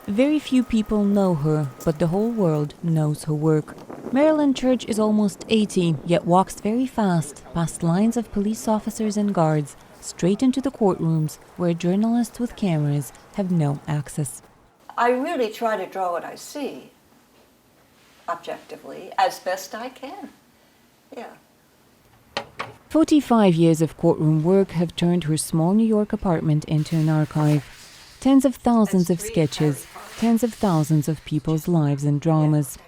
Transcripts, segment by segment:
Very few people know her, but the whole world knows her work. Marilyn Church is almost 80, yet walks very fast past lines of police officers and guards, straight into the courtrooms where journalists with cameras have no access. I really try to draw what I see, objectively, as best I can. Yeah. 45 years of courtroom work have turned her small New York apartment into an archive. Tens of thousands of sketches, tens of thousands of people's lives and dramas.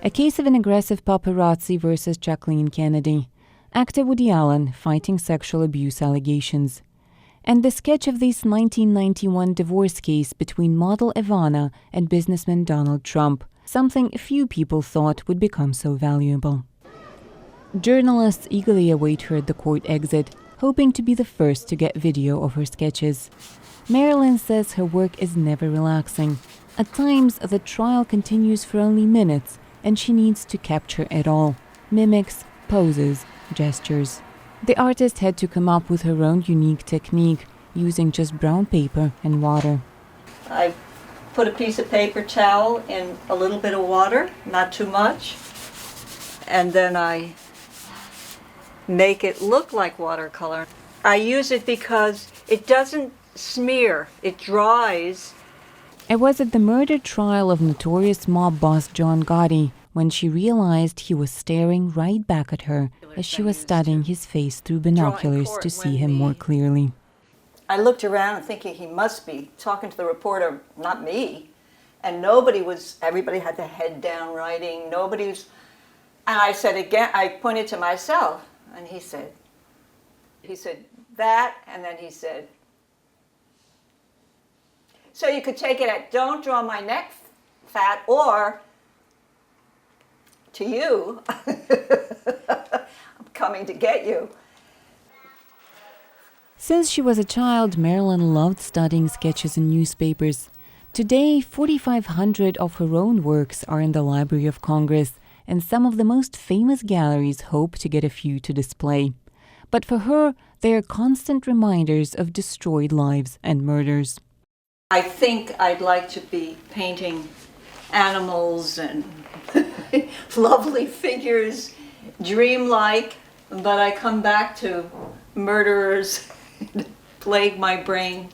A case of an aggressive paparazzi versus Jacqueline Kennedy. Actor Woody Allen fighting sexual abuse allegations. And the sketch of this 1991 divorce case between model Ivana and businessman Donald Trump, something few people thought would become so valuable. Journalists eagerly await her at the court exit, hoping to be the first to get video of her sketches. Marilyn says her work is never relaxing. At times, the trial continues for only minutes, and she needs to capture it all: mimics, poses, gestures. The artist had to come up with her own unique technique, using just brown paper and water. I put a piece of paper towel in a little bit of water, not too much, and then I make it look like watercolor. I use it because it doesn't smear, it dries. It was at the murder trial of notorious mob boss John Gotti when she realized he was staring right back at her as she was studying his face through binoculars to see him more clearly. I looked around thinking he must be talking to the reporter, not me. And everybody had their head down writing, and I said again, I pointed to myself, and he said that, and then he said, so you could take it at, don't draw my neck fat, or to you, I'm coming to get you. Since she was a child, Marilyn loved studying sketches in newspapers. Today, 4,500 of her own works are in the Library of Congress, and some of the most famous galleries hope to get a few to display. But for her, they are constant reminders of destroyed lives and murders. I think I'd like to be painting animals and lovely figures, dreamlike, but I come back to murderers plague my brain.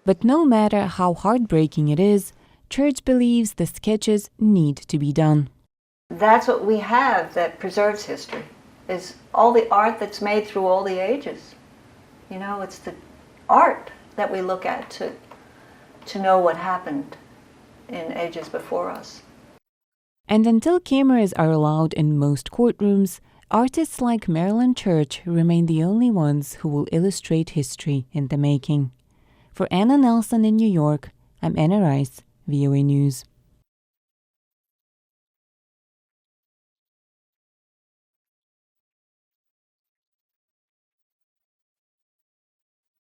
But no matter how heartbreaking it is, Church believes the sketches need to be done. That's what we have that preserves history, is all the art that's made through all the ages. You know, it's the art that we look at to know what happened in ages before us. And until cameras are allowed in most courtrooms, artists like Marilyn Church remain the only ones who will illustrate history in the making. For Anna Nelson in New York, I'm Anna Rice, VOA News.